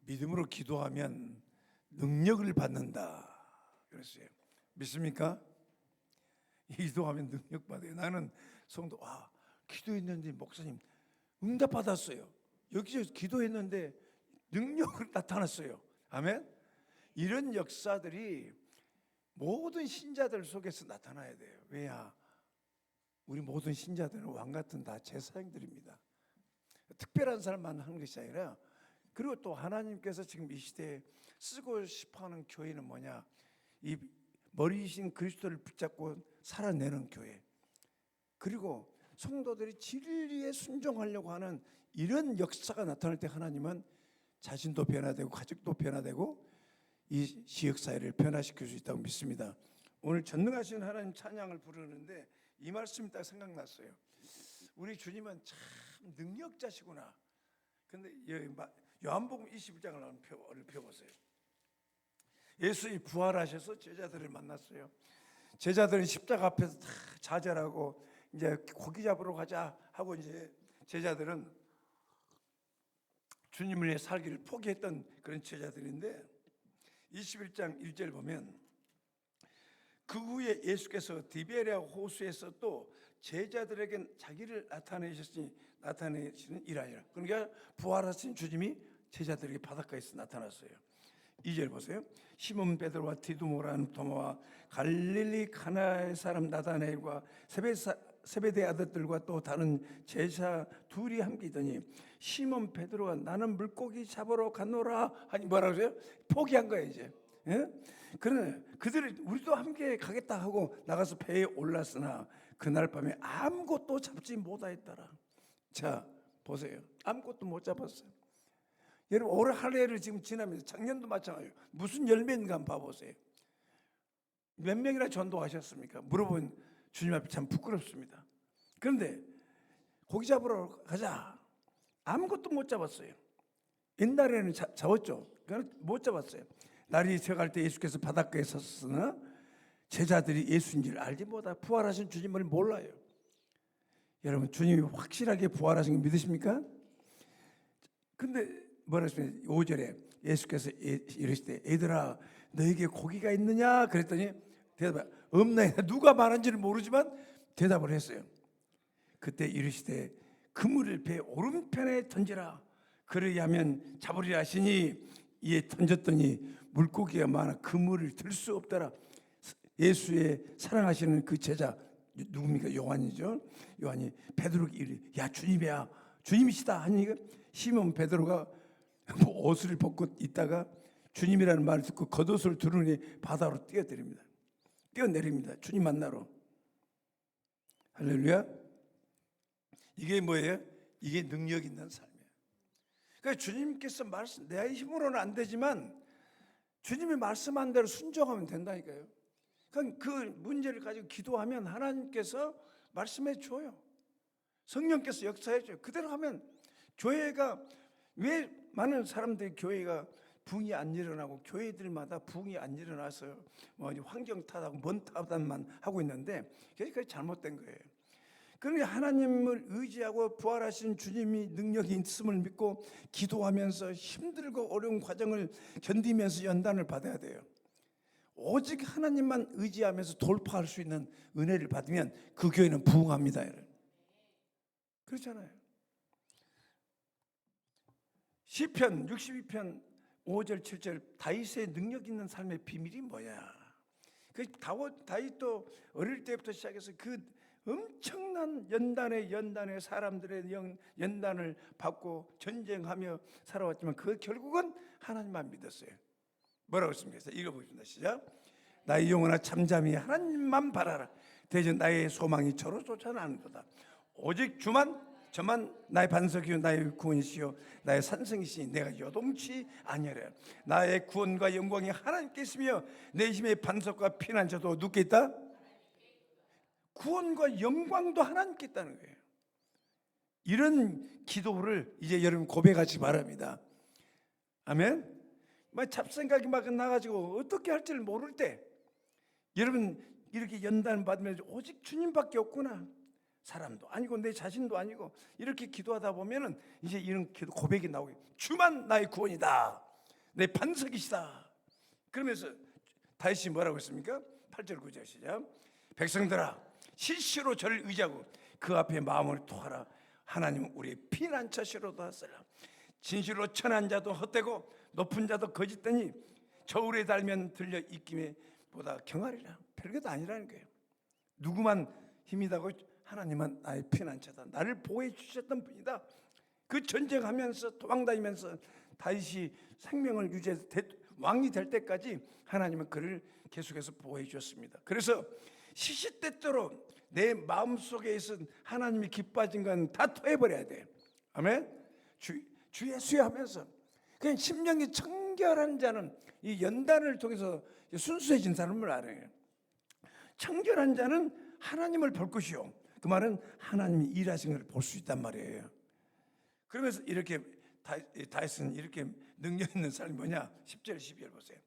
믿음으로 기도하면 능력을 받는다 그랬어요. 믿습니까? 기도하면 능력 받아요. 나는 성도 기도했는데 목사님 응답 받았어요. 여기서 기도했는데 능력으로 나타났어요. 아멘. 이런 역사들이 모든 신자들 속에서 나타나야 돼요. 왜냐? 우리 모든 신자들은 왕같은 다 제사장들입니다. 특별한 사람만 하는 것이 아니라, 그리고 또 하나님께서 지금 이 시대에 쓰고 싶어하는 교회는 뭐냐? 이 머리이신 그리스도를 붙잡고 살아내는 교회, 그리고 성도들이 진리에 순종하려고 하는 이런 역사가 나타날 때 하나님은 자신도 변화되고 가족도 변화되고 이 지역사회를 변화시킬 수 있다고 믿습니다. 오늘 전능하신 하나님 찬양을 부르는데 이 말씀이 딱 생각났어요. 우리 주님은 참 능력자시구나. 근데 요한복음 21장을 펴보세요. 예수님이 부활하셔서 제자들을 만났어요. 제자들은 십자가 앞에서 다 좌절하고 이제 고기 잡으러 가자 하고 이제 제자들은 주님을 위해 살기를 포기했던 그런 제자들인데 21장 1절 보면 그 후에 예수께서 디베랴 호수에서 또 제자들에게 자기를 나타내시는 일하니라. 그러니까 부활하신 주님이 제자들에게 바닷가에서 나타났어요. 2절 보세요. 시몬 베드로와 디두모라는 도마와 갈릴리 가나의 사람 나다나엘과 세베대 아들들과 또 다른 제자 둘이 함께 있더니 시몬 베드로가 나는 물고기 잡으러 가노라 하니 뭐라고 해요? 포기한 거예요 이제. 예? 그러나 그들이 우리도 함께 가겠다 하고 나가서 배에 올랐으나 그날 밤에 아무것도 잡지 못하였더라. 자 보세요. 아무것도 못 잡았어요. 여러분 올 한 해를 지금 지나면서 작년도 마찬가지예요. 무슨 열매인가 한번 봐보세요. 몇 명이나 전도하셨습니까? 물어본 주님 앞에 참 부끄럽습니다. 그런데 고기 잡으러 가자. 아무것도 못 잡았어요. 옛날에는 잡았죠. 그러나 못 잡았어요. 날이 새갈 때 예수께서 바닷가에 섰으나 제자들이 예수인지를 알지 못하고 부활하신 주님을 몰라요. 여러분 주님이 확실하게 부활하신 거 믿으십니까? 근데 뭐라 했습니까? 5절에 예수께서 이르시되 얘들아 너에게 고기가 있느냐 그랬더니 대답해 없네. 누가 말한지를 모르지만 대답을 했어요. 그때 이르시되 그물을 배 오른편에 던지라 그리하면 잡으리라 하시니 이에 던졌더니 물고기가 많아 그물을 들 수 없더라. 예수의 사랑하시는 그 제자 누굽니까? 요한이죠. 요한이 베드로에게 이르 야 주님이야 주님이시다 하니 시몬 베드로가 옷을 벗고 있다가 주님이라는 말을 듣고 겉옷을 두르니 바다로 뛰어내립니다. 주님 만나러. 할렐루야. 이게 뭐예요? 이게 능력 있는 삶이에요. 그러니까 주님께서 말씀 내 힘으로는 안 되지만 주님이 말씀한 대로 순종하면 된다니까요. 그러니까 그 문제를 가지고 기도하면 하나님께서 말씀해 줘요. 성령께서 역사해 줘요. 그대로 하면 교회가 왜 많은 사람들이 교회가 붕이 안 일어나고 교회들마다 붕이 안 일어나서 환경 탓하고 먼 탓만 하고 있는데 그게 잘못된 거예요. 그러니까 하나님을 의지하고 부활하신 주님이 능력이 있음을 믿고 기도하면서 힘들고 어려운 과정을 견디면서 연단을 받아야 돼요. 오직 하나님만 의지하면서 돌파할 수 있는 은혜를 받으면 그 교회는 부흥합니다. 그렇잖아요. 시편 62편 5절 7절 다윗의 능력 있는 삶의 비밀이 뭐냐? 그 다윗도 어릴 때부터 시작해서 그 엄청난 연단의 사람들의 연단을 받고 전쟁하며 살아왔지만 그 결국은 하나님만 믿었어요. 뭐라고 했습니까? 읽어보겠습니다. 시작. 나의 영혼아 잠잠히 하나님만 바라라. 대전 나의 소망이 저로 쫓아나는도다. 오직 저만 나의 반석이요 나의 구원이시요 나의 산성이시니 내가 요동치 아니하리라. 나의 구원과 영광이 하나님께 있으며 내 힘의 반석과 피난처도 누구께 있다? 구원과 영광도 하나님께 있다는 거예요. 이런 기도를 이제 여러분 고백하시기 바랍니다. 아멘. 막 잡생각이 막 나가지고 어떻게 할지를 모를 때 여러분 이렇게 연단 받으면 오직 주님밖에 없구나. 사람도 아니고 내 자신도 아니고 이렇게 기도하다 보면은 이제 이런 기도 고백이 나오게 주만 나의 구원이다. 내 반석이시다. 그러면서 다윗이 뭐라고 했습니까? 8절 9절 시작. 백성들아 실시로 저를 의지하고 그 앞에 마음을 토하라. 하나님은 우리의 피난처시로다 하시라. 진실로 천한 자도 헛되고 높은 자도 거짓되니 저울에 달면 들려 입김에 보다 경하리라. 별것도 아니라는 거예요. 누구만 힘이다고? 하나님은 나의 피난처다. 나를 보호해 주셨던 분이다. 그 전쟁하면서 도망다니면서 다윗이 생명을 유지해서 왕이 될 때까지 하나님은 그를 계속해서 보호해 주셨습니다. 그래서 시시때때로 내 마음속에 있은 하나님이 기뻐하신 건 다 토해버려야 돼. 아멘. 주 예수여 하면서 그냥 심령이 청결한 자는 이 연단을 통해서 순수해진 사람을 알아요. 청결한 자는 하나님을 볼 것이요. 그 말은 하나님이 일하신 것을 볼 수 있단 말이에요. 그러면서 이렇게 다윗은 이렇게 능력 있는 사람이 뭐냐? 10절 12절 보세요.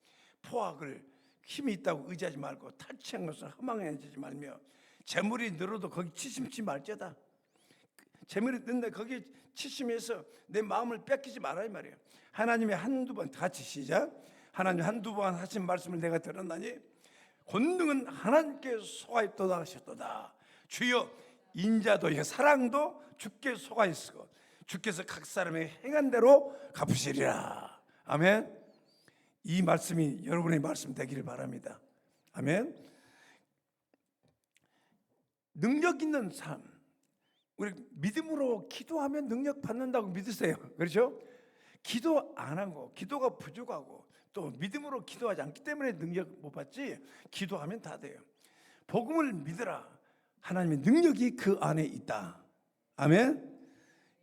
포악을 힘이 있다고 의지하지 말고 탈취한 것을 허망해지지 말며 재물이 늘어도 거기 치심치 말자다. 재물이 는데 거기 치심해서 내 마음을 뺏기지 말아 이 말이에요. 하나님이 한두 번 같이 시작. 하나님 한두 번 하신 말씀을 내가 들었나니 권능은 하나님께 속하였도다 하셨도다. 주여 인자도 사랑도 주께 속하였으고 주께서 각 사람의 행한 대로 갚으시리라. 아멘. 이 말씀이 여러분의 말씀 되기를 바랍니다. 아멘. 능력 있는 삶, 우리 믿음으로 기도하면 능력 받는다고 믿으세요. 그렇죠? 기도 안 하고 기도가 부족하고 또 믿음으로 기도하지 않기 때문에 능력 못 받지, 기도하면 다 돼요. 복음을 믿으라. 하나님의 능력이 그 안에 있다. 아멘.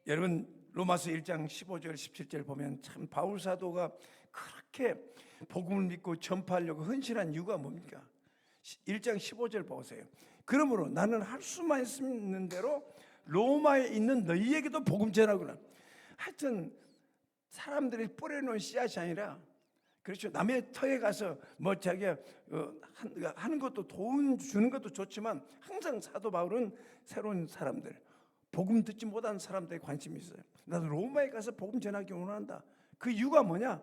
여러분 로마서 1장 15절 17절 보면 참 바울 사도가 그렇게 복음을 믿고 전파하려고 헌신한 이유가 뭡니까? 1장 15절 보세요. 그러므로 나는 할 수만 있는 대로 로마에 있는 너희에게도 복음 전하구나. 하여튼 사람들이 뿌려놓은 씨앗이 아니라, 그렇죠, 남의 터에 가서 뭐 자기가 하는 것도 돈 주는 것도 좋지만 항상 사도 바울은 새로운 사람들, 복음 듣지 못한 사람들에 관심이 있어요. 나도 로마에 가서 복음 전하기 원한다. 그 이유가 뭐냐?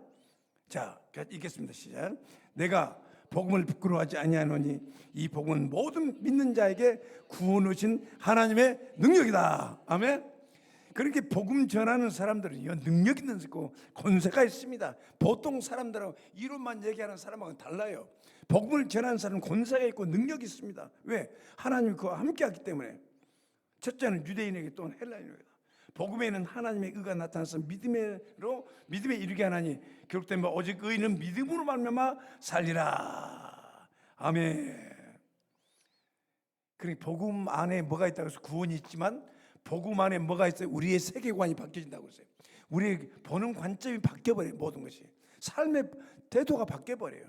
자, 읽겠습니다. 시작. 내가 복음을 부끄러워하지 아니하노니 이 복음은 모든 믿는 자에게 구원 오신 하나님의 능력이다. 아멘. 그렇게 복음 전하는 사람들은 능력 있는 거고 권세가 있습니다. 보통 사람들하고 이론만 얘기하는 사람하고는 달라요. 복음을 전하는 사람은 권세가 있고 능력이 있습니다. 왜? 하나님이 그와 함께하기 때문에. 첫째는 유대인에게 또는 헬라인에게 복음에는 하나님의 의가 나타나서 믿음에 이르게 하나니 기록된 바 오직 의인은 믿음으로 말미암아 살리라. 아멘. 그러니까 복음 안에 뭐가 있다고 해서 구원이 있지만 복음 안에 뭐가 있어요? 우리의 세계관이 바뀌어진다고 했어요. 우리 보는 관점이 바뀌어버려요. 모든 것이 삶의 태도가 바뀌어버려요.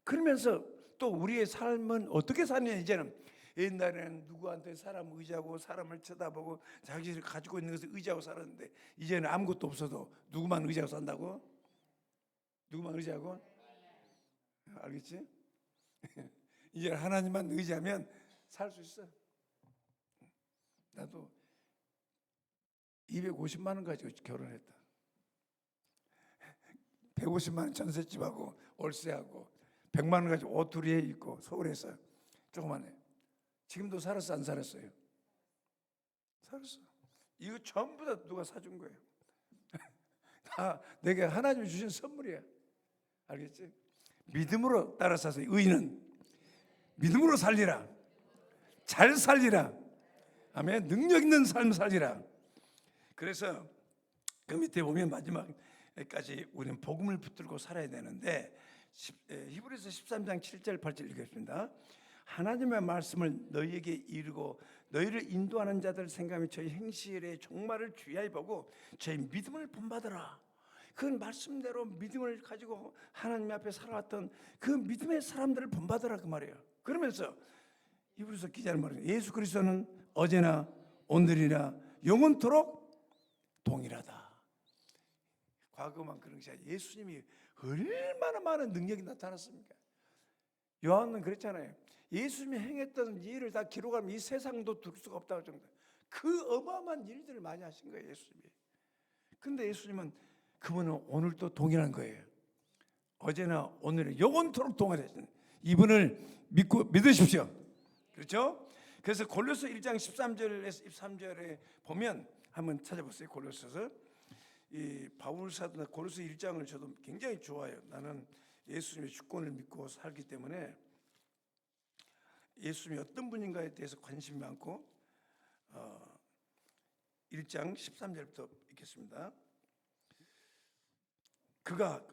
그러면서 또 우리의 삶은 어떻게 사느냐. 이제는 옛날에는 누구한테 사람 의지하고 사람을 쳐다보고 자기를 가지고 있는 것을 의지하고 살았는데 이제는 아무것도 없어도 누구만 의지하고 산다고? 누구만 의지하고? 알겠지? 이제 하나님만 의지하면 살 수 있어. 나도 250만 원 가지고 결혼했다. 150만 원 전셋집하고 월세하고 100만 원 가지고 옷 둘이 입고 서울에서 조그만해. 지금도 살았어 안 살았어요? 살았어. 이거 전부 다 누가 사준 거예요. 다 내게 하나님이 주신 선물이야. 알겠지? 믿음으로 따라 사세요. 의인은 믿음으로 살리라. 잘 살리라. 아멘. 능력 있는 삶 살리라. 그래서 그 밑에 보면 마지막까지 우리는 복음을 붙들고 살아야 되는데 히브리서 13장 7절 8절 읽겠습니다. 하나님의 말씀을 너희에게 이르고 너희를 인도하는 자들 생각하며 저희 행실의 종말을 주의하여 보고 저희 믿음을 본받으라. 그 말씀대로 믿음을 가지고 하나님 앞에 살아왔던 그 믿음의 사람들을 본받으라 그 말이에요. 그러면서 히브리서 기자는 말해요. 예수 그리스도는 어제나 오늘이나 영원토록 동일하다. 과거만 그런 것이 아니라 예수님이 얼마나 많은 능력이 나타났습니까? 요한은 그랬잖아요. 예수님이 행했던 일을 다 기록하면 이 세상도 둘 수가 없다고 정도. 그 어마어마한 일들을 많이 하신 거예요, 예수님이. 근데 예수님은 그분은 오늘도 동일한 거예요. 어제나 오늘은 영원토록 동일하신 이분을 믿으십시오. 그렇죠? 그래서 골로새 1장 13절에서 13절에 보면 한번 찾아보세요. 골로새서 이 바울 사도 골로새 1장을 저도 굉장히 좋아해요. 나는 예수님의 주권을 믿고 살기 때문에 예수님이 어떤 분인가에 대해서 관심이 많고 1장 13절부터 읽겠습니다. 그가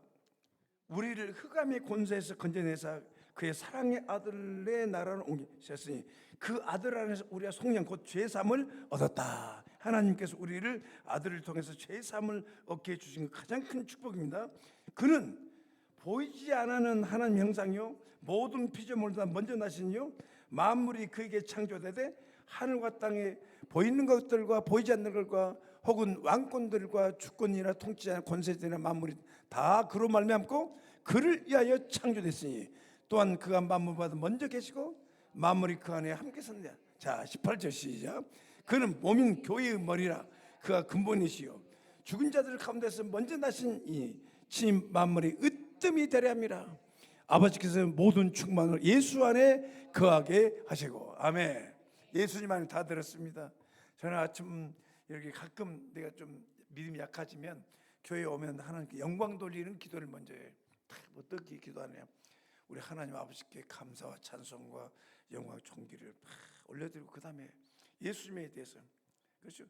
우리를 흑암의 권세에서 건져내사 그의 사랑의 아들의 나라로 옮기셨으니 그 아들 안에서 우리가 속량 곧 죄사함을 얻었다. 하나님께서 우리를 아들을 통해서 죄사함을 얻게 해주신 가장 큰 축복입니다. 그는 보이지 않는 하나님 형상이요 모든 피조물보다 먼저 나시니요 만물이 그에게 창조되되 하늘과 땅에 보이는 것들과 보이지 않는 것과 혹은 왕권들과 주권이나 통치자나 권세들이나 만물이 다 그로 말미암고 그를 위하여 창조됐으니 또한 그가 만물보다 먼저 계시고 만물이 그 안에 함께 선다. 자 18절 시작. 그는 몸인 교회의 머리라. 그가 근본이시요 죽은 자들 가운데서 먼저 나신 이 친 만물이 으뜸이 되려 함이라. 아버지께서 모든 충만을 예수 안에 거하게 하시고. 아멘. 예수님 안에 다 들었습니다. 저는 아침 이렇게 가끔 내가 좀 믿음이 약해지면 교회에 오면 하나님께 영광 돌리는 기도를 먼저 해요. 어떻게 기도하냐? 우리 하나님 아버지께 감사와 찬송과 영광 존귀를 올려드리고 그 다음에 예수님에 대해서 그렇죠.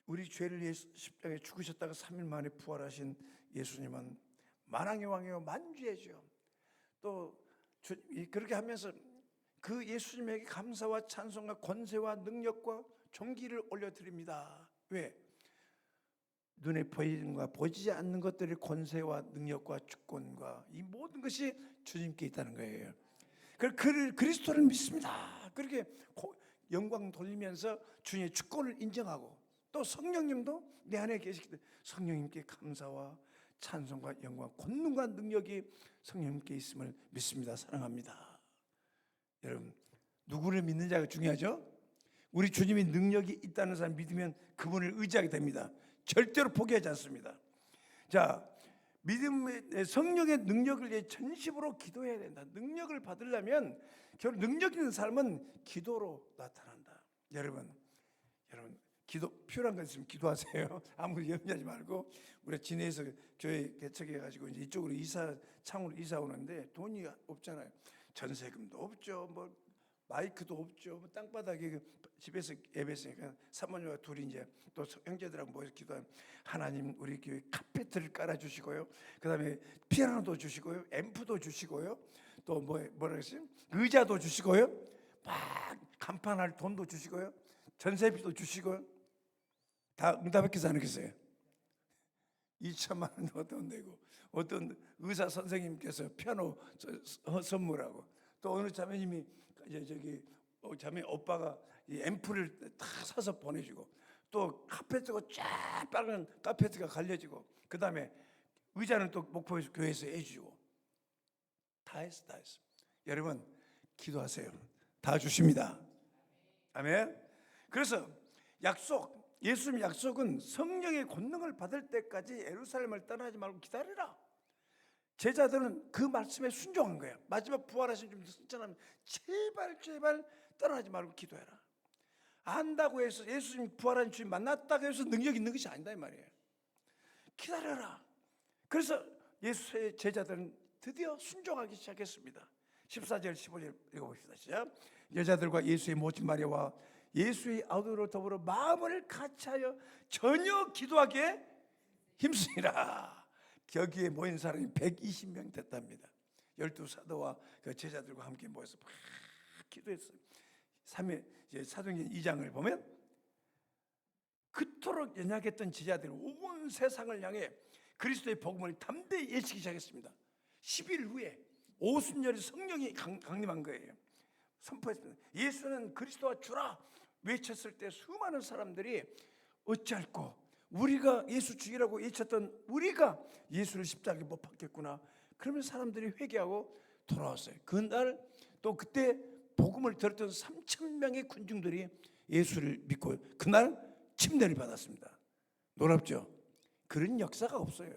우리 죄를 십자가에 죽으셨다가 3일 만에 부활하신 예수님은 만왕의 왕이요 만주의죠. 또 그렇게 하면서 그 예수님에게 감사와 찬송과 권세와 능력과 존귀를 올려드립니다. 왜? 눈에 보이는 것과 보이지 않는 것들의 권세와 능력과 주권과 이 모든 것이 주님께 있다는 거예요. 그리스도를 믿습니다. 그렇게 영광 돌리면서 주님의 주권을 인정하고 또 성령님도 내 안에 계시기 때문에 성령님께 감사와 찬송과 영광, 권능과 능력이 성령님께 있음을 믿습니다. 사랑합니다. 여러분, 누구를 믿는 자가 중요하죠? 우리 주님이 능력이 있다는 사람 믿으면 그분을 의지하게 됩니다. 절대로 포기하지 않습니다. 자, 믿음의 성령의 능력을 전심으로 기도해야 된다. 능력을 받으려면 결국 능력 있는 삶은 기도로 나타난다. 여러분 기도 필요한 거 있으면 기도하세요. 아무리 염려하지 말고. 우리 진해에서 교회 개척해가지고 이제 이쪽으로 창으로 이사 오는데 돈이 없잖아요. 전세금도 없죠. 뭐 마이크도 없죠. 뭐 땅바닥에 집에서 예배했으니까 사모님과 둘이 이제 또 형제들하고 모여서 기도하면 하나님 우리 교회 카페트를 깔아주시고요. 그 다음에 피아노도 주시고요. 앰프도 주시고요. 또 뭐라 그랬어요? 의자도 주시고요. 막 간판할 돈도 주시고요. 전세비도 주시고요. 다 응답했겠어요? 안 했겠어요? 2천만 원 어떤 내고 어떤 의사 선생님께서 피아노 선물하고 또 어느 자매님이 이제 자매 오빠가 이 앰프를 다 사서 보내주고 또 카페트가 쫙 빨간 카페트가 갈려지고 그 다음에 의자는 또 목포 교회에서 해주고 다 했어. 여러분 기도하세요. 다 주십니다. 아멘. 그래서 예수님 약속은 성령의 권능을 받을 때까지 예루살렘을 떠나지 말고 기다리라. 제자들은 그 말씀에 순종한 거예요. 마지막 부활하신 좀 있잖아요. 제발 떠나지 말고 기도해라. 안다고 해서 예수님 부활한 주님 만났다고 해서 능력 있는 것이 아니다 이 말이에요. 기다려라. 그래서 예수의 제자들은 드디어 순종하기 시작했습니다. 14절 15절 읽어봅시다. 시작. 여자들과 예수의 모친 마리아와 예수의 아들로 더불어 마음을 같이하여 전혀 기도하기에 힘쓰니라. 거기에 모인 사람이 120명 됐답니다. 12사도와 그 제자들과 함께 모여서 막 기도했어요. 사도행전 2장을 보면 그토록 연약했던 제자들이 온 세상을 향해 그리스도의 복음을 담대히 예시기 시작했습니다. 10일 후에 오순절에 성령이 강림한 거예요. 선포했습니다. 예수는 그리스도와 주라 외쳤을 때 수많은 사람들이 어찌할꼬 우리가 예수 죽이라고 외쳤던 우리가 예수를 십자가에 못 박혔구나. 그러면 사람들이 회개하고 돌아왔어요. 그날 또 그때 복음을 들었던 3,000명의 군중들이 예수를 믿고 그날 침례를 받았습니다. 놀랍죠? 그런 역사가 없어요.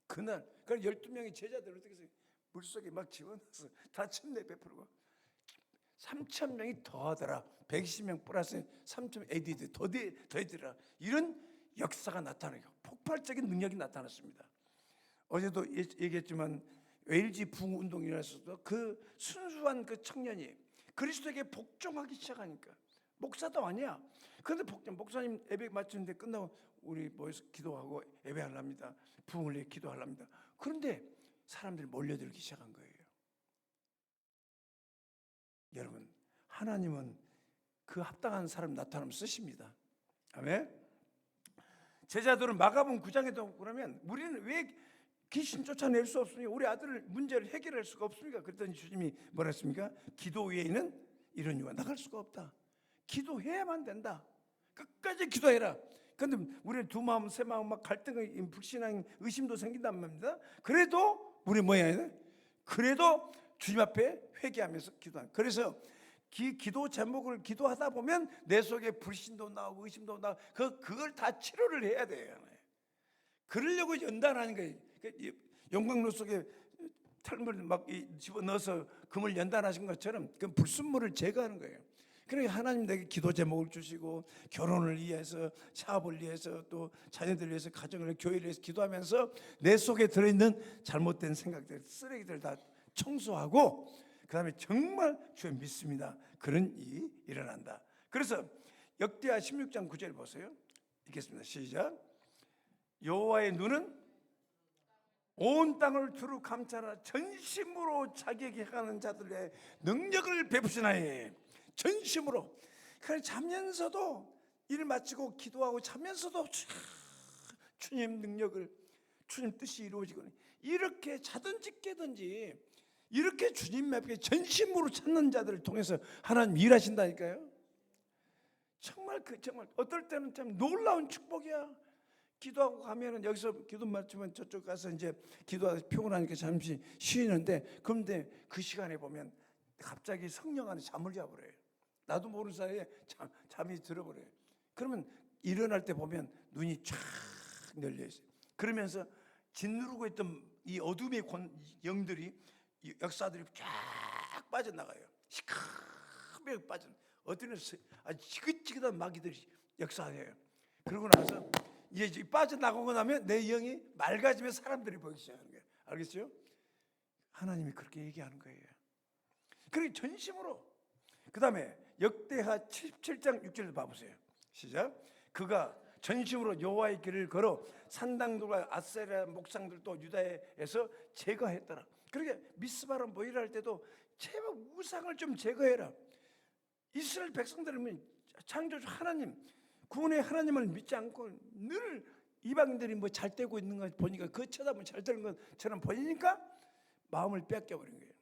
그날 그럼 12명의 제자들 어떻게 해서 물속에 막 집어넣어서 다 침례 베풀고 3,000명이 더하더라. 120명 플러스 3,000명 ADD 더해더라. 이런 역사가 나타나고 폭발적인 능력이 나타났습니다. 어제도 얘기했지만 웨일즈 부흥운동이 일어났어도 그 순수한 그 청년이 그리스도에게 복종하기 시작하니까 목사도 아니야. 그런데 목사님 예배 마치는데 끝나고 우리 모여서 기도하고 예배하랍니다. 부흥을 위해 기도하랍니다. 그런데 사람들이 몰려들기 시작한 거예요. 여러분, 하나님은 그 합당한 사람 나타나면 쓰십니다. 아멘. 제자들은 마가복음 9장에도 그러면 우리는 왜 귀신 쫓아낼 수 없으니 우리 아들 문제를 해결할 수가 없습니까? 그랬더니 주님이 뭐라 했습니까? 기도 외에는 이런 이유가 나갈 수가 없다. 기도해야만 된다. 끝까지 기도해라. 그런데 우리는 두 마음 세 마음 막 갈등, 불신앙, 의심도 생긴단 말입니다. 그래도 우리 뭐야? 그래도 주님 앞에 회개하면서 기도하는. 그래서 기도 제목을 기도하다 보면 내 속에 불신도 나오고 의심도 나오고 그걸 다 치료를 해야 돼요. 그러려고 연단하는 거예요. 용광로 속에 털물을 막 집어넣어서 금을 연단하신 것처럼 그 불순물을 제거하는 거예요. 그러니까 하나님 내게 기도 제목을 주시고 결혼을 위해서, 사업을 위해서, 또 자녀들 위해서, 가정을 위해서, 교회를 위해서 기도하면서 내 속에 들어있는 잘못된 생각들, 쓰레기들 다 청소하고 그 다음에 정말 주여 믿습니다. 그런 일이 일어난다. 그래서 역대하 16장 9절 보세요. 읽겠습니다. 시작. 여호와의 눈은 온 땅을 두루 감찰하라. 전심으로 자기에게 행하는 자들의 능력을 베푸시나니. 전심으로. 그래 자면서도 일 마치고 기도하고 자면서도 주님 능력을, 주님 뜻이 이루어지거든요. 이렇게 자든지 깨든지 이렇게 주님 앞에 전심으로 찾는 자들을 통해서 하나님 일하신다니까요. 정말 어떨 때는 참 놀라운 축복이야. 기도하고 가면은 여기서 기도 마치면 저쪽 가서 이제 기도하다 피곤하니까 잠시 쉬는데, 그런데 그 시간에 보면 갑자기 성령 안에 잠을 자버려요. 나도 모르는 사이에 잠이 들어버려요. 그러면 일어날 때 보면 눈이 쫙 열려 있어요. 그러면서 짓누르고 있던 이 어둠의 영들이, 역사들이 쫙 빠져나가요. 시커멓게 빠져. 어떤 아주 지긋지긋한 마귀들이 역사해요. 그러고 나서 이제 빠져나가고 나면 내 영이 맑아지면 사람들이 보이기 시작하는 거예요. 알겠어요? 하나님이 그렇게 얘기하는 거예요. 그렇게 전심으로. 그 다음에 역대하 77장 6절을 봐보세요. 시작. 그가 전심으로 여호와의 길을 걸어 산당들과 아세라 목상들도 유다에서 제거했더라. 그러게 미스바라 모이라 할 때도 제발 우상을 좀 제거해라. 이스라엘 백성들은 창조주 하나님, 구원의 하나님을 믿지 않고 늘 이방인들이 뭐 잘 되고 있는 거 보니까, 그 쳐다보면 잘 되는 것처럼 보이니까 마음을 뺏겨버린 거예요.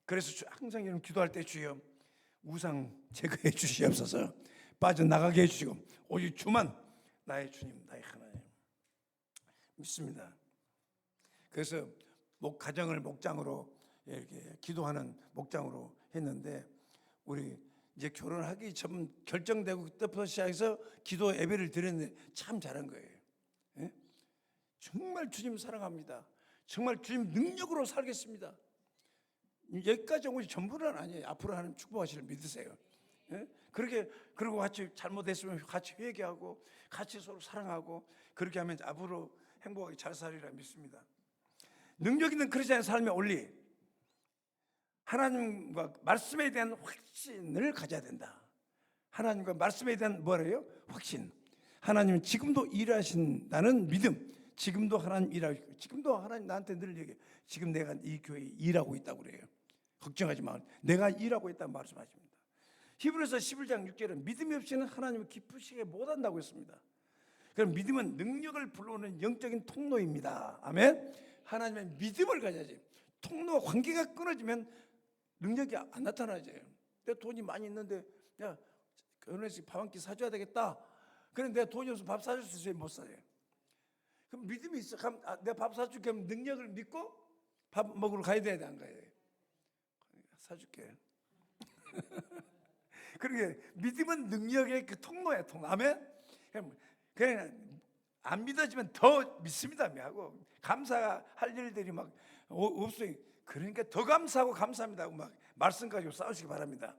그래서 항상 이런 기도할 때 주여 우상 제거해 주시옵소서, 빠져나가게 해주시고 오직 주만 나의 주님, 나의 하나님 믿습니다. 그래서 가정을 목장으로 이렇게 기도하는 목장으로 했는데, 우리 이제 결혼하기 전 결정되고 그때부터 시작해서 기도 예배를 드렸는데 참 잘한 거예요. 예? 정말 주님 사랑합니다. 정말 주님 능력으로 살겠습니다. 여기까지 온 것이 전부는 아니에요. 앞으로 하나님 축복하시를 믿으세요. 예? 그리고 같이 잘못했으면 같이 회개하고 같이 서로 사랑하고 그렇게 하면 앞으로 행복하게 잘 살리라 믿습니다. 능력 있는 크리스찬의 삶의 원리, 하나님과 말씀에 대한 확신을 가져야 된다. 하나님과 말씀에 대한 뭐래요? 확신. 하나님은 지금도 일하신다는 믿음. 지금도 하나님 일하고, 지금도 하나님 나한테 늘 얘기해요. 지금 내가 이 교회에 일하고 있다고 그래요. 걱정하지 마. 내가 일하고 있다고 말씀하십니다. 히브리서 11장 6절은 믿음이 없이는 하나님을 기쁘시게 못한다고 했습니다. 그럼 믿음은 능력을 불러오는 영적인 통로입니다. 아멘. 하나님의 믿음을 가져야지. 통로와 관계가 끊어지면 능력이 안 나타나죠. 내 돈이 많이 있는데 야 결혼해서 밥 한 끼 사줘야 되겠다. 그런데 내 돈이 없어서 밥 사줄 수 있어요? 못 사요. 그럼 믿음이 있어. 내가 밥 사줄게 하면 능력을 믿고 밥 먹으러 가야 돼, 안 가야 돼? 사줄게. 그러게 믿음은 능력의 그 통로야, 통로. 아멘. 그냥 안 믿어지면 더 믿습니다. 하고 감사할 일들이 막 없어요. 그러니까 더 감사하고 감사합니다 하고 막 말씀 가지고 싸우시기 바랍니다.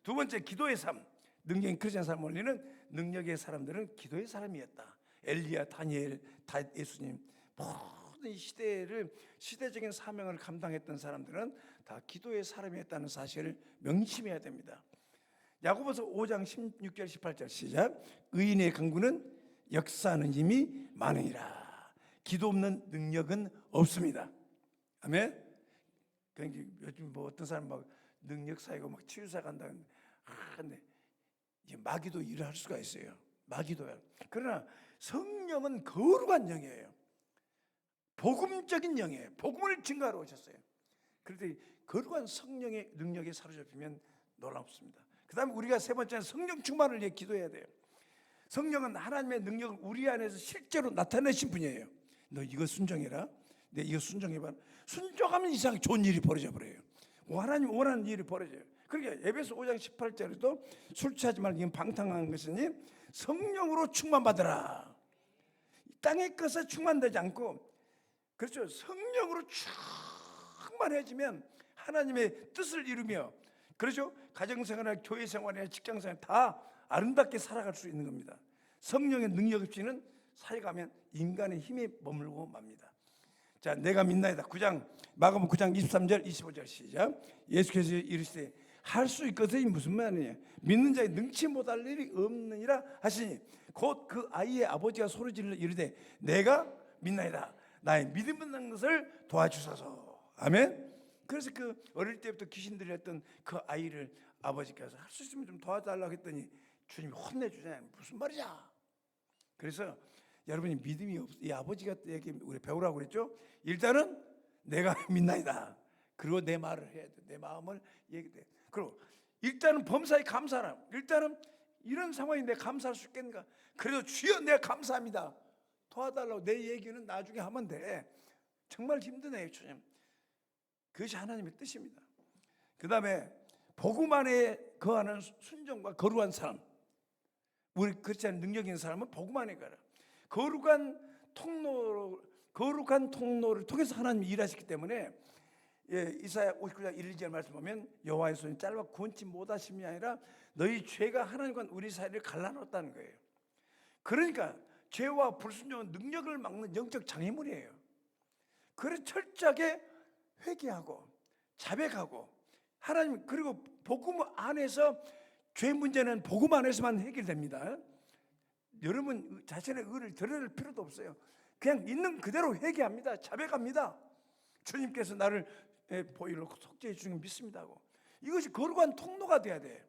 두 번째, 기도의 삶. 능력인 크리스천 삶을 올리는 능력의 사람들은 기도의 사람이었다. 엘리야, 다니엘, 예수님, 모든 시대를 시대적인 사명을 감당했던 사람들은 다 기도의 사람이었다는 사실을 명심해야 됩니다. 야고보서 5장 16절 18절 시작. 의인의 강구는 역사하는 힘이 많으니라. 기도 없는 능력은 없습니다. 아멘. 그러니까 요즘 뭐 어떤 사람 막 능력 사이고 막 치유사 간다는데, 근데 이제 마귀도 일을 할 수가 있어요. 마귀도요. 그러나 성령은 거룩한 영이에요. 복음적인 영이에요. 복음을 증거하러 오셨어요. 그런데 거룩한 성령의 능력에 사로잡히면 놀랍습니다. 그 다음에 우리가 세 번째는 성령 충만을 위해 기도해야 돼요. 성령은 하나님의 능력을 우리 안에서 실제로 나타내신 분이에요. 너 이거 순종해라. 내 이거 순종해봐. 순종하면 이상하게 좋은 일이 벌어져 버려요. 하나님 원하는 일이 벌어져요. 그러니까 에베소 5장 18절에도 술 취하지 말고 이건 방탕한 것이니 성령으로 충만받으라. 땅의 것에 충만되지 않고, 그렇죠, 성령으로 충만해지면 하나님의 뜻을 이루며, 그렇죠, 가정생활이나 교회생활이나 직장생활 다 아름답게 살아갈 수 있는 겁니다. 성령의 능력 없이는 살아가면 인간의 힘이 머물고 맙니다. 자, 내가 믿나이다. 마가복음 9장 23절 25절 시작. 예수께서 이르시되 할 수 있거든이 무슨 말이냐. 믿는 자에 능치 못할 일이 없느니라 하시니 곧 그 아이의 아버지가 소리질러 이르되 내가 믿나이다. 나의 믿음 있는 것을 도와주소서. 아멘. 그래서 그 어릴 때부터 귀신들이 했던 그 아이를 아버지께서 할 수 있으면 좀 도와달라고 했더니 주님이 혼내주잖아요. 무슨 말이야. 그래서 여러분이 믿음이 이 아버지가 얘기 우리 배우라고 그랬죠. 일단은 내가 믿나이다. 그리고 내 말을 해야 돼. 내 마음을 얘기해. 그리고 일단은 범사에 감사하라. 일단은 이런 상황인데 감사할 수 있겠는가. 그래도 주여 내가 감사합니다. 도와달라고. 내 얘기는 나중에 하면 돼. 정말 힘드네요, 주님. 그것이 하나님의 뜻입니다. 그 다음에 복음 안에 거하는 순종과 거룩한 삶. 우리 그렇지 않은 능력 있는 사람은 복음 안에 가라. 거룩한 통로를 통해서 하나님이 일하시기 때문에, 이사야 59장 1절 말씀 보면 여호와의 손이 짧아 구원치 못하심이 아니라 너희 죄가 하나님과 우리 사이를 갈라놓았다는 거예요. 그러니까 죄와 불순종은 능력을 막는 영적 장애물이에요. 그래서 철저하게 회개하고 자백하고 하나님, 그리고 복음 안에서 죄 문제는 복음 안에서만 해결됩니다. 여러분 자신의 의를 드러낼 필요도 없어요. 그냥 있는 그대로 회개합니다. 자백합니다. 주님께서 나를 보혈로 속죄해 주는 걸 믿습니다 하고. 이것이 거룩한 통로가 돼야 돼.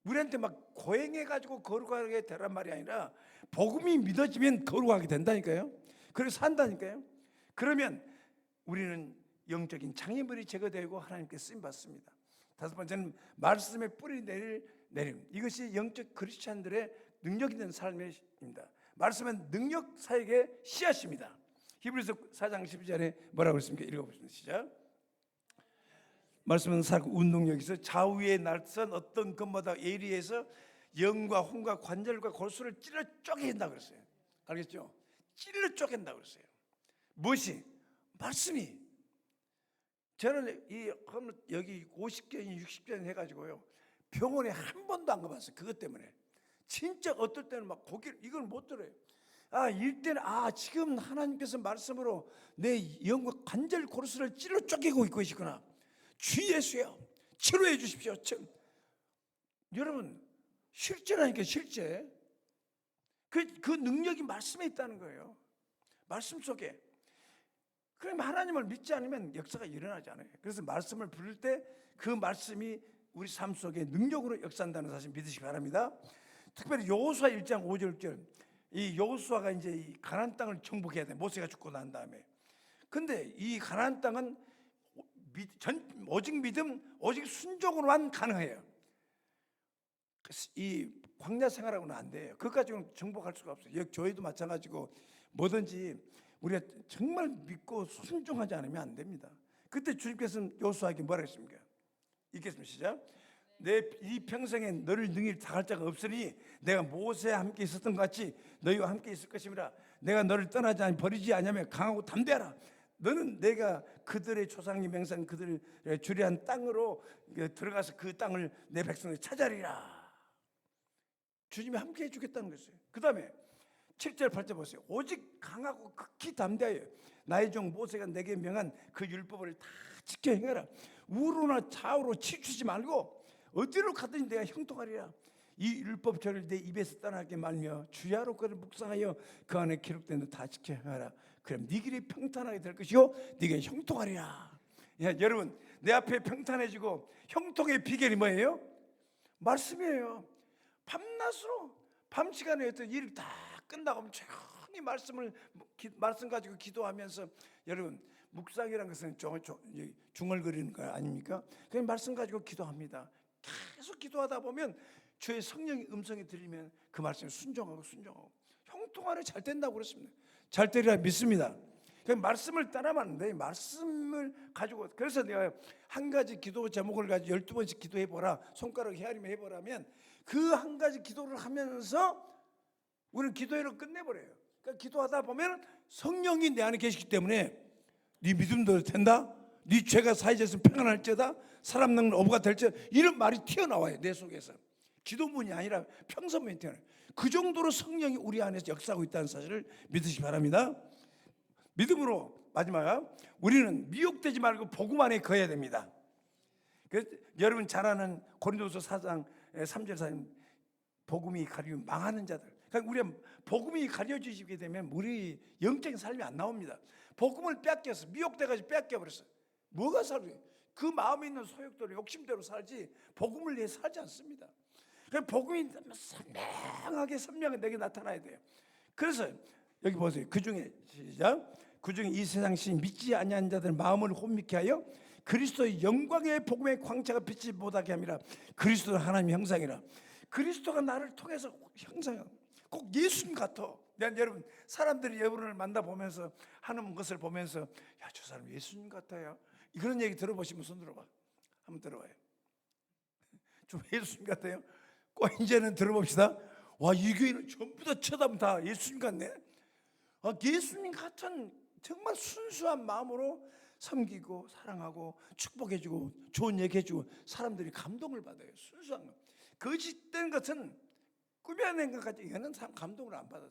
우리한테 막 고행해가지고 거룩하게 되란 말이 아니라 복음이 믿어지면 거룩하게 된다니까요. 그래서 산다니까요. 그러면 우리는 영적인 장애물이 제거되고 하나님께 쓰임받습니다. 다섯 번째는 말씀의 뿌리 내림. 이것이 영적 크리스찬들의 능력 있는 삶입니다. 말씀은 능력 사역의 씨앗입니다. 히브리서 4장 12절에 뭐라고 그랬습니까? 읽어보겠습니다. 시작. 말씀은 살고 운동력이 있어 좌우에 날선 어떤 것마다 예리해서 영과 혼과 관절과 골수를 찔러 쪼갠다 그랬어요. 알겠죠? 찔러 쪼갠다 그랬어요. 무엇이? 말씀이. 저는 여기 50견 60견 해가지고요 병원에 한 번도 안 가봤어요. 그것 때문에. 진짜 어떨 때는 막 이걸 못 들어요. 이때는 지금 하나님께서 말씀으로 내 영과 관절 골수를 찔러 쪼개고 있고 계시구나. 주 예수여 치료해 주십시오. 여러분 실제라니까, 실제. 그 능력이 말씀에 있다는 거예요. 말씀 속에. 그럼 하나님을 믿지 않으면 역사가 일어나지 않아요. 그래서 말씀을 부를 때 그 말씀이 우리 삶 속에 능력으로 역사한다는 사실 믿으시기 바랍니다. 특별히 여호수아 1장 5절. 이 여호수아가 이제 이 가나안 땅을 정복해야 돼. 모세가 죽고 난 다음에. 근데 이 가나안 땅은 오직 믿음, 오직 순종으로만 가능해요. 이 광야 생활하고는 안 돼요. 그것까지는 정복할 수가 없어요. 교회도 마찬가지고 뭐든지 우리가 정말 믿고 순종하지 않으면 안 됩니다. 그때 주님께서는 여호수아에게 뭐라 했습니까? 읽겠습니다. 시작. 내 이 평생에 너를 능히 당할 자가 없으니 내가 모세와 함께 있었던 것 같이 너희와 함께 있을 것이라. 내가 너를 떠나지 아니 버리지 아니하며 강하고 담대하라. 너는 내가 그들의 조상이 맹세한 그들의 주리한 땅으로 들어가서 그 땅을 내 백성을 찾아리라. 주님이 함께 해주겠다는 것이에요. 그 다음에 7절 8절 보세요. 오직 강하고 극히 담대하여 나의 종 모세가 내게 명한 그 율법을 다 지켜 행하라. 우로나 좌우로 치추지 말고 어디로 가든지 내가 형통하리라. 이 율법절을 내 입에서 떠나게 말며 주야로 그를 묵상하여 그 안에 기록된 것 다 지켜 행하라. 그럼 네 길이 평탄하게 될 것이요 네가 형통하리라. 여러분, 내 앞에 평탄해지고 형통의 비결이 뭐예요? 말씀이에요. 밤낮으로 밤 시간에 어떤 일을 다 끝나고 조용히 말씀 가지고 기도하면서, 여러분 묵상이라는 것은 중얼거리는 거 아닙니까? 그냥 말씀 가지고 기도합니다. 계속 기도하다 보면 주의 성령의 음성이 들리면 그 말씀에 순종하고 형통하려 잘 된다고 그랬습니다. 잘 되리라 믿습니다. 그냥 말씀을 따라만 하는데 말씀을 가지고, 그래서 내가 한 가지 기도 제목을 가지고 12번씩 기도해보라, 손가락 헤아리며 해보라면 그 한 가지 기도를 하면서 우리는 기도회로 끝내버려요. 그러니까 기도하다 보면 성령이 내 안에 계시기 때문에 네 믿음도 된다, 네 죄가 사해져서 평안할지어다, 사람 능력 어부가 될지어다, 이런 말이 튀어나와요. 내 속에서 기도문이 아니라 평서문이 튀어나와요. 그 정도로 성령이 우리 안에서 역사하고 있다는 사실을 믿으시기 바랍니다. 믿음으로 마지막, 우리는 미혹되지 말고 복음 안에 거해야 됩니다. 여러분 잘 아는 고린도서 4장 3절 4절, 복음이 가리면 망하는 자들. 그러니까 우리가 복음이 가려지게 되면 우리 영적인 삶이 안 나옵니다. 복음을 뺏겨서 미혹돼가지고 뺏겨버렸어요. 뭐가 살아요? 그 마음에 있는 소욕대로 욕심대로 살지 복음을 위해 살지 않습니다. 그러니까 복음이 선명하게 내게 나타나야 돼요. 그래서 여기 보세요. 그중에 시작. 그중에 이 세상 신 믿지 아니하는 자들 마음을 혼미케 하여 그리스도의 영광의 복음의 광채가 빛이 못하게 함이라. 그리스도는 하나님의 형상이라. 그리스도가 나를 통해서 형상이야. 꼭 예수님 같아. 여러분 사람들이 여러분을 만나보면서 하는 것을 보면서 야, 저 사람 예수님 같아요. 그런 얘기 들어보시면 손 들어봐. 한번 들어봐요. 좀 예수님 같아요. 꼭 이제는 들어봅시다. 와, 이 교회는 전부 다 쳐다보면 다 예수님 같네. 예수님 같은 정말 순수한 마음으로 섬기고 사랑하고 축복해주고 좋은 얘기해주고 사람들이 감동을 받아요. 순수한 것. 거짓된 것은 꾸며낸 것 같이 이거는 사람 감동을 안 받아요.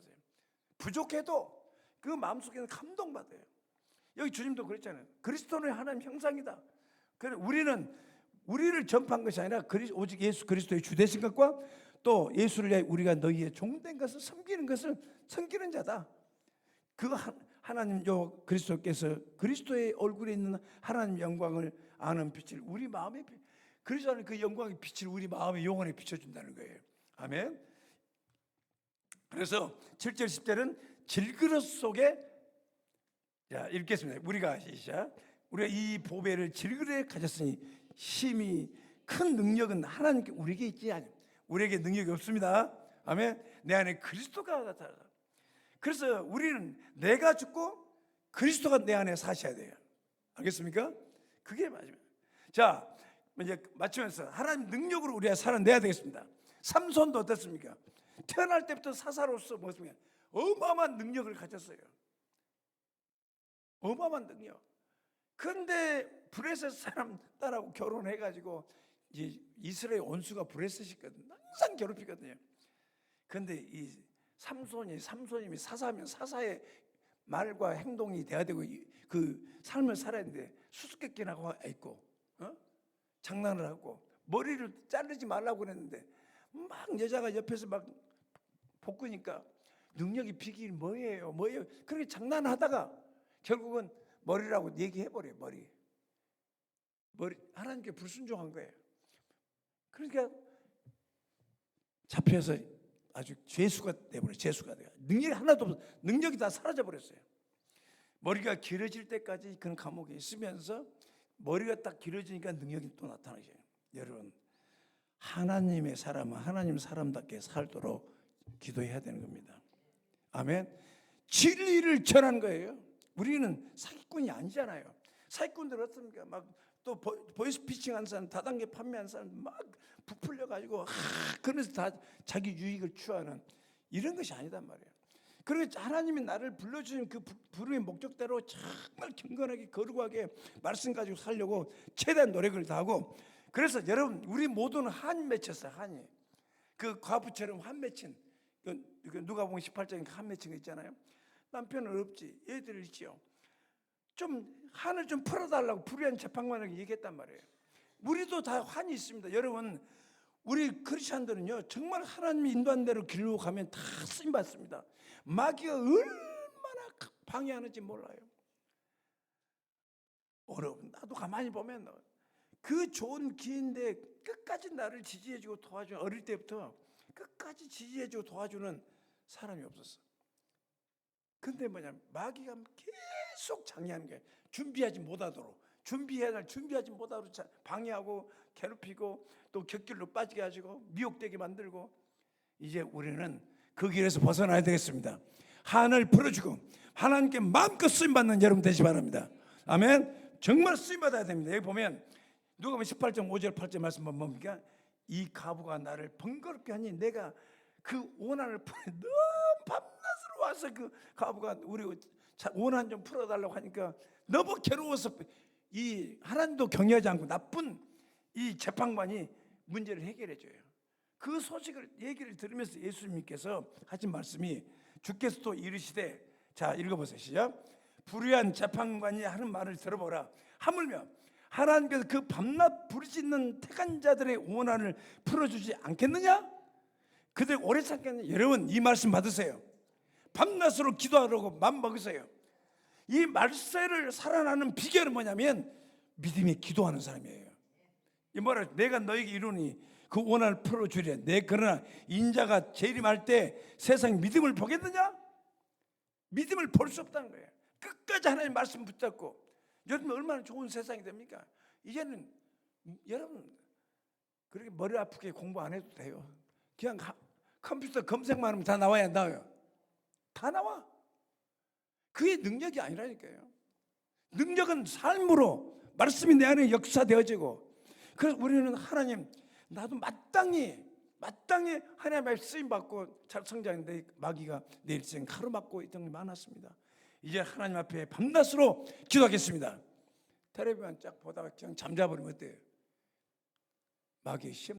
부족해도 그 마음속에는 감동받아요. 여기 주님도 그랬잖아요. 그리스도는 하나님 형상이다. 그래 우리를 전파한 것이 아니라 오직 예수 그리스도의 주되신 것과 또 예수를 위해 우리가 너희의 종된 것을 섬기는 자다. 그 하나님 그리스도께서 그리스도의 얼굴에 있는 하나님 영광을 아는 빛을 우리 마음에, 그리스도는 그 영광의 빛을 우리 마음의 영혼에 비춰준다는 거예요. 아멘. 그래서 7절 10절은 질그릇 속에, 자 읽겠습니다. 우리가 시작. 우리가 이 보배를 질그릇에 가졌으니 힘이 큰 능력은 하나님께 우리에게 있지 않아요. 우리에게 능력이 없습니다. 아멘. 내 안에 그리스도가 나타나다. 그래서 우리는 내가 죽고 그리스도가 내 안에 사셔야 돼요. 알겠습니까? 그게 마지막. 자, 이제 마치면서 하나님 능력으로 우리가 살아내야 되겠습니다. 삼손도 어떻습니까? 태어날 때부터 사사로서 뭐습니까? 어마어마한 능력을 가졌어요. 어마어마한 능력. 그런데 브레셋 사람 딸하고 결혼해가지고 이제 이스라엘 원수가 브레셋이거든요. 항상 괴롭히거든요. 그런데 이 삼손이 사사하면 사사의 말과 행동이 돼야 되고 그 삶을 살아야 되는데 수수께끼나 하고 있고 장난을 하고 머리를 자르지 말라고 그랬는데 막 여자가 옆에서 막 볶으니까 능력이 비결이 뭐예요? 그렇게 장난하다가 결국은 머리라고 얘기해버려요. 머리 하나님께 불순종한 거예요. 그러니까 잡혀서 아주 죄수가 돼버려요. 죄수가 돼요. 능력이 하나도 없어. 능력이 다 사라져 버렸어요. 머리가 길어질 때까지 그런 감옥에 있으면서 머리가 딱 길어지니까 능력이 또 나타나죠. 여러분, 하나님의 사람은 하나님 사람답게 살도록 기도해야 되는 겁니다. 아멘. 진리를 전하는 거예요. 우리는 사기꾼이 아니잖아요. 사기꾼들 어떻습니까? 막 또 보이스피싱 하는 사람, 다단계 판매하는 사람 막 부풀려 가지고 그래서 다 자기 유익을 추구하는 이런 것이 아니단 말이에요. 그러니까 하나님이 나를 불러주신 그 부름의 목적대로 정말 경건하게 거룩하게 말씀 가지고 살려고 최대한 노력을 다하고, 그래서 여러분 우리 모두는 한 맺혔어요. 한이 그 과부처럼 한 맺힌 그 누가복음 18장에 한 맺힌 거 있잖아요. 남편은 없지, 애들 있지요. 좀 한을 좀 풀어달라고 불의한 재판관에게 얘기했단 말이에요. 우리도 다 한이 있습니다. 여러분 우리 크리스천들은요 정말 하나님이 인도한 대로 길로 가면 다 쓰임 받습니다. 마귀가 얼마나 방해하는지 몰라요. 여러분 나도 가만히 보면 그 좋은 기회인데 끝까지 나를 지지해주고 도와주는, 어릴 때부터 끝까지 지지해주고 도와주는 사람이 없었어. 근데 뭐냐면 마귀가 계속 장애하는 거예요. 준비하지 못하도록, 준비하지 못하도록 방해하고 괴롭히고 또 곁길로 빠지게 하시고 미혹되게 만들고, 이제 우리는 그 길에서 벗어나야 되겠습니다. 한을 풀어주고 하나님께 마음껏 쓰임받는 여러분 되시 바랍니다. 아멘. 정말 쓰임받아야 됩니다. 여기 보면 누가복음 18장 5절 8절 말씀 보면 뭡니까? 이 과부가 나를 번거롭게 하니 내가 그 원한을 풀어. 너무 밤낮으로 와서 그 과부가 우리 원한 좀 풀어달라고 하니까 너무 괴로워서 이 하나님도 경외하지 않고 나쁜 이 재판관이 문제를 해결해 줘요. 그 소식을 얘기를 들으면서 예수님께서 하신 말씀이, 주께서 또 이르시되, 자 읽어보세요. 시작. 불의한 재판관이 하는 말을 들어보라. 하물며 하나님께서 그 밤낮 부르짖는 택한 자들의 원한을 풀어주지 않겠느냐? 그들 오래 참겠느냐? 여러분 이 말씀 받으세요. 밤낮으로 기도하라고 맘 먹으세요. 이 말세를 살아나는 비결은 뭐냐면 믿음이 기도하는 사람이에요. 이 뭐라, 내가 너에게 이루니 그 원한을 풀어주리라. 그러나 인자가 재림할 때 세상 믿음을 보겠느냐? 믿음을 볼 수 없다는 거예요. 끝까지 하나님 말씀 붙잡고. 요즘 얼마나 좋은 세상이 됩니까? 이제는 여러분 그렇게 머리 아프게 공부 안 해도 돼요. 그냥 컴퓨터 검색만 하면 다 나와야 안 나와요? 다 나와. 그게 능력이 아니라니까요. 능력은 삶으로 말씀이 내 안에 역사되어지고, 그래서 우리는 하나님, 나도 마땅히 하나님의 쓰임받고 잘 성장했는데 마귀가 내 일생 가로막고 있던 게 많았습니다. 이제 하나님 앞에 밤낮으로 기도하겠습니다. 텔레비만 쫙 보다가 그냥 잠자버리면 어때요? 마귀의 시험